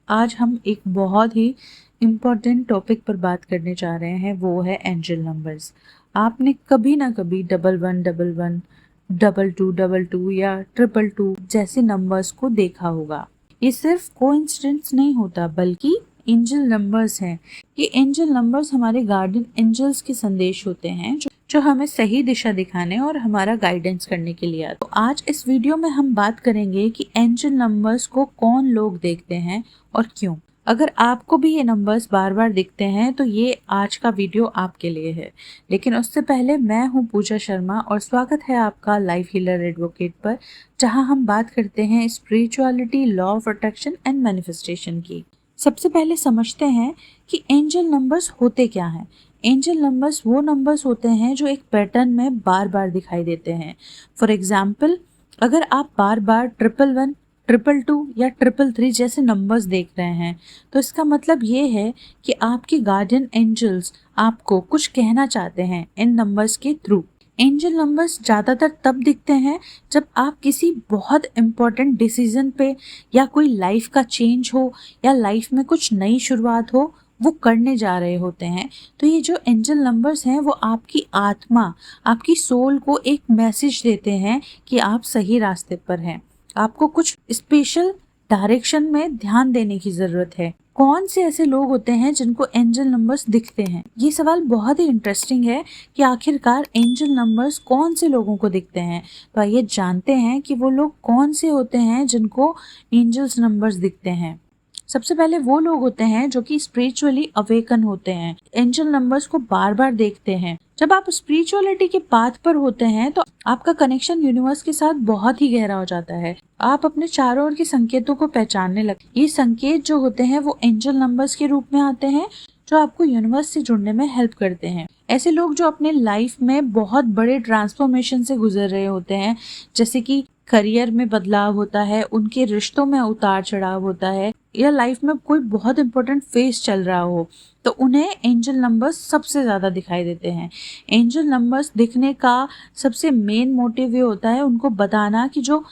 आज हम एक बहुत ही इम्पोर्टेंट टॉपिक पर बात करने जा रहे हैं, वो है एंजल नंबर्स। आपने कभी ना कभी 1111, 2222 या 222 जैसे नंबर्स को देखा होगा। ये सिर्फ कोइंसिडेंस नहीं होता, बल्कि एंजल नंबर्स हैं। ये एंजल नंबर्स हमारे गार्डियन एंजल्स के संदेश होते हैं जो हमें सही दिशा दिखाने और हमारा गाइडेंस करने के लिए आते हैं। तो आज इस वीडियो में हम बात करेंगे कि एंजल नंबर्स को कौन लोग देखते हैं और क्यों। अगर आपको भी ये नंबर्स बार बार दिखते हैं तो ये आज का वीडियो आपके लिए है। लेकिन उससे पहले मैं हूँ पूजा शर्मा और स्वागत है आपका लाइफ हीलर एडवोकेट पर, जहाँ हम बात करते हैं spirituality, law of attraction and manifestation की। सबसे पहले समझते हैं कि एंजल नंबर्स होते क्या हैं। एंजल नंबर्स वो नंबर्स होते हैं जो एक पैटर्न में बार बार दिखाई देते हैं। फॉर एग्जाम्पल, अगर आप बार बार 111, 222 या 333 जैसे नंबर्स देख रहे हैं तो इसका मतलब ये है कि आपके गार्डियन एंजल्स आपको कुछ कहना चाहते हैं इन नंबर्स के थ्रू। एंजल नंबर्स ज़्यादातर तब दिखते हैं जब आप किसी बहुत इम्पोर्टेंट डिसीजन पे या कोई लाइफ का चेंज हो या लाइफ में कुछ नई शुरुआत हो, वो करने जा रहे होते हैं। तो ये जो एंजल नंबर्स हैं वो आपकी आत्मा, आपकी सोल को एक मैसेज देते हैं कि आप सही रास्ते पर हैं। आपको कुछ स्पेशल डायरेक्शन में ध्यान देने की ज़रूरत है। कौन से ऐसे लोग होते हैं जिनको एंजल नंबर्स दिखते हैं? ये सवाल बहुत ही इंटरेस्टिंग है कि आखिरकार एंजल नंबर्स कौन से लोगों को दिखते हैं। तो आइए जानते हैं कि वो लोग कौन से होते हैं जिनको एंजल्स नंबर्स दिखते हैं। सबसे पहले वो लोग होते हैं जो कि स्पिरिचुअली अवेकन होते हैं, एंजल नंबर्स को बार बार देखते हैं। जब आप स्पिरिचुअलिटी के पाथ पर होते हैं तो आपका कनेक्शन यूनिवर्स के साथ बहुत ही गहरा हो जाता है। आप अपने चारों ओर के संकेतों को पहचानने लगते। ये संकेत जो होते हैं वो एंजल नंबर्स के रूप में आते हैं जो आपको यूनिवर्स से जुड़ने में हेल्प करते हैं। ऐसे लोग जो अपने लाइफ में बहुत बड़े ट्रांसफॉर्मेशन से गुजर रहे होते हैं, जैसे कि करियर में बदलाव होता है, उनके रिश्तों में उतार चढ़ाव होता है, या लाइफ में कोई बहुत इंपॉर्टेंट फेज चल रहा हो, तो उन्हें एंजल नंबर्स सबसे ज़्यादा दिखाई देते हैं। एंजल नंबर्स दिखने का सबसे मेन मोटिव ये होता है उनको बताना कि जो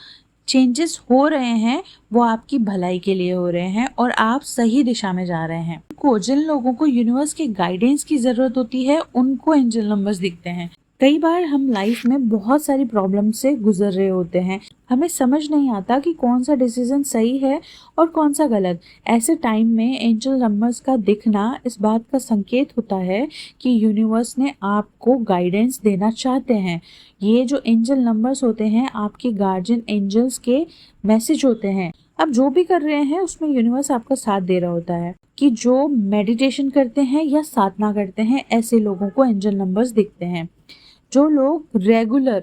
चेंजेस हो रहे हैं वो आपकी भलाई के लिए हो रहे हैं और आप सही दिशा में जा रहे हैं। जिन लोगों को यूनिवर्स के गाइडेंस की ज़रूरत होती है उनको एंजल नंबर्स दिखते हैं। कई बार हम लाइफ में बहुत सारी प्रॉब्लम से गुजर रहे होते हैं, हमें समझ नहीं आता कि कौन सा डिसीजन सही है और कौन सा गलत। ऐसे टाइम में एंजल नंबर्स का दिखना इस बात का संकेत होता है कि यूनिवर्स ने आपको गाइडेंस देना चाहते हैं। ये जो एंजल नंबर्स होते हैं आपके गार्जियन एंजल्स के मैसेज होते हैं। आप जो भी कर रहे हैं उसमें यूनिवर्स आपका साथ दे रहा होता है। कि जो मेडिटेशन करते हैं या साधना करते हैं, ऐसे लोगों को एंजल नंबर्स दिखते हैं। जो लोग रेगुलर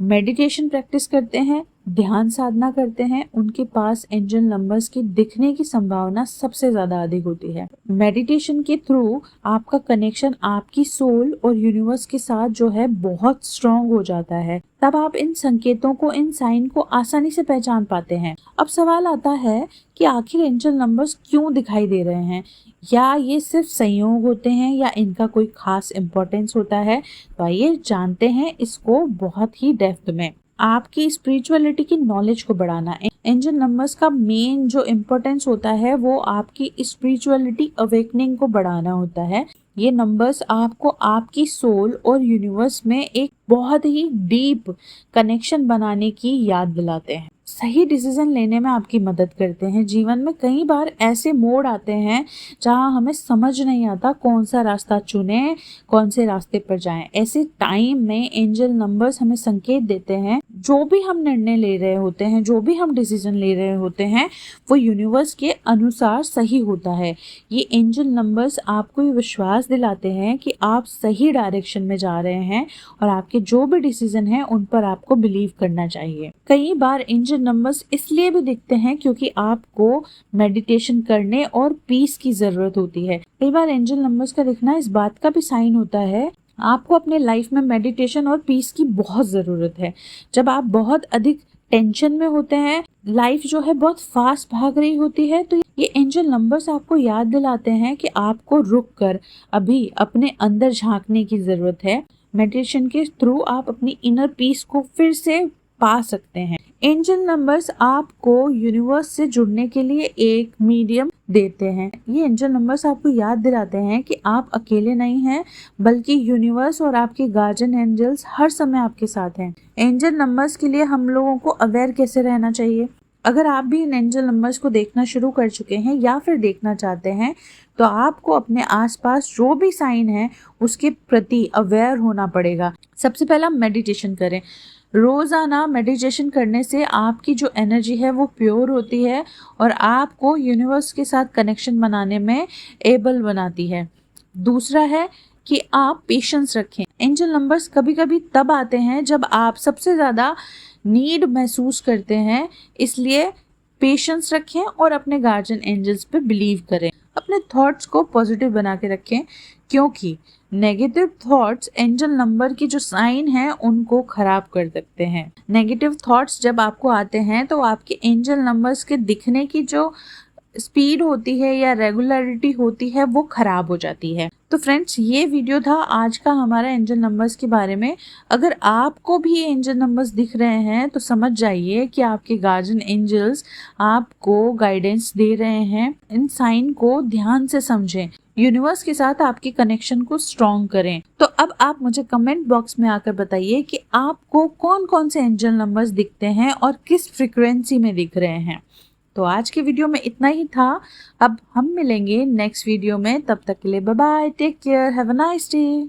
मेडिटेशन प्रैक्टिस करते हैं, ध्यान साधना करते हैं, उनके पास एंजल नंबर्स की दिखने की संभावना सबसे ज्यादा अधिक होती है। मेडिटेशन के थ्रू आपका कनेक्शन आपकी सोल और यूनिवर्स के साथ जो है बहुत स्ट्रांग हो जाता है। तब आप इन संकेतों को, इन साइन को आसानी से पहचान पाते हैं। अब सवाल आता है कि आखिर एंजल नंबर्स क्यों दिखाई दे रहे हैं? या ये सिर्फ संयोग होते हैं या इनका कोई खास इम्पोर्टेंस होता है? तो आइए जानते हैं इसको बहुत ही डेप्थ में। आपकी स्पिरिचुअलिटी की नॉलेज को बढ़ाना, एंजल नंबर्स का मेन जो इम्पोर्टेंस होता है वो आपकी स्पिरिचुअलिटी अवेकनिंग को बढ़ाना होता है। ये नंबर्स आपको आपकी सोल और यूनिवर्स में एक बहुत ही डीप कनेक्शन बनाने की याद दिलाते हैं, सही डिसीजन लेने में आपकी मदद करते हैं। जीवन में कई बार ऐसे मोड़ आते हैं जहां हमें समझ नहीं आता कौन सा रास्ता चुने, कौन से रास्ते पर जाएं। ऐसे टाइम में एंजल नंबर्स हमें संकेत देते हैं जो भी हम निर्णय ले रहे होते हैं, जो भी हम डिसीजन ले रहे होते हैं, वो यूनिवर्स के अनुसार सही होता है। ये एंजल नंबर्स आपको ये विश्वास दिलाते हैं कि आप सही डायरेक्शन में जा रहे हैं और आपके जो भी डिसीजन हैं उन पर आपको बिलीव करना चाहिए। कई बार एंजल नंबर्स इसलिए भी दिखते हैं क्योंकि आपको मेडिटेशन करने और पीस की जरूरत होती है। कई बार एंजल नंबर्स का दिखना इस बात का भी साइन होता है आपको अपने लाइफ में मेडिटेशन और पीस की बहुत ज़रूरत है। जब आप बहुत अधिक टेंशन में होते हैं, लाइफ जो है बहुत फास्ट भाग रही होती है, तो ये एंजल नंबर्स आपको याद दिलाते हैं कि आपको रुक कर अभी अपने अंदर झांकने की ज़रूरत है। मेडिटेशन के थ्रू आप अपनी इनर पीस को फिर से पा सकते हैं। एंजल नंबर्स आपको यूनिवर्स से जुड़ने के लिए एक मीडियम देते हैं। ये एंजल नंबर्स आपको याद दिलाते हैं कि आप अकेले नहीं हैं, बल्कि यूनिवर्स और आपके गार्जियन एंजल्स हर समय आपके साथ हैं। एंजल नंबर्स के लिए हम लोगों को अवेयर कैसे रहना चाहिए? अगर आप भी इन एंजल नंबर्स को देखना शुरू कर चुके हैं या फिर देखना चाहते हैं, तो आपको अपने आसपास जो भी साइन है उसके प्रति अवेयर होना पड़ेगा। सबसे पहला मेडिटेशन करें। रोज़ाना मेडिटेशन करने से आपकी जो एनर्जी है वो प्योर होती है और आपको यूनिवर्स के साथ कनेक्शन बनाने में एबल बनाती है। दूसरा है कि आप पेशेंस रखें। एंजल नंबर्स कभी कभी तब आते हैं जब आप सबसे ज़्यादा नीड महसूस करते हैं, इसलिए पेशेंस रखें और अपने गार्जियन एंजल्स पे बिलीव करें। अपने थॉट्स को पॉजिटिव बना के रखें, क्योंकि नेगेटिव थॉट्स एंजल नंबर की जो साइन है उनको खराब कर सकते हैं। नेगेटिव थॉट्स जब आपको आते हैं तो आपके एंजल नंबर्स के दिखने की जो स्पीड होती है या रेगुलरिटी होती है वो खराब हो जाती है। तो फ्रेंड्स, ये वीडियो था आज का हमारा एंजल नंबर्स के बारे में। अगर आपको भी एंजल नंबर्स दिख रहे हैं तो समझ जाइए कि आपके गार्जियन एंजल्स आपको गाइडेंस दे रहे हैं। इन साइन को ध्यान से समझें, यूनिवर्स के साथ आपके कनेक्शन को स्ट्रॉन्ग करें। तो अब आप मुझे कमेंट बॉक्स में आकर बताइए कि आपको कौन कौन से एंजल नंबर्स दिखते हैं और किस फ्रीक्वेंसी में दिख रहे हैं। तो आज के वीडियो में इतना ही था। अब हम मिलेंगे नेक्स्ट वीडियो में, तब तक के लिए bye bye, take care, have a nice day.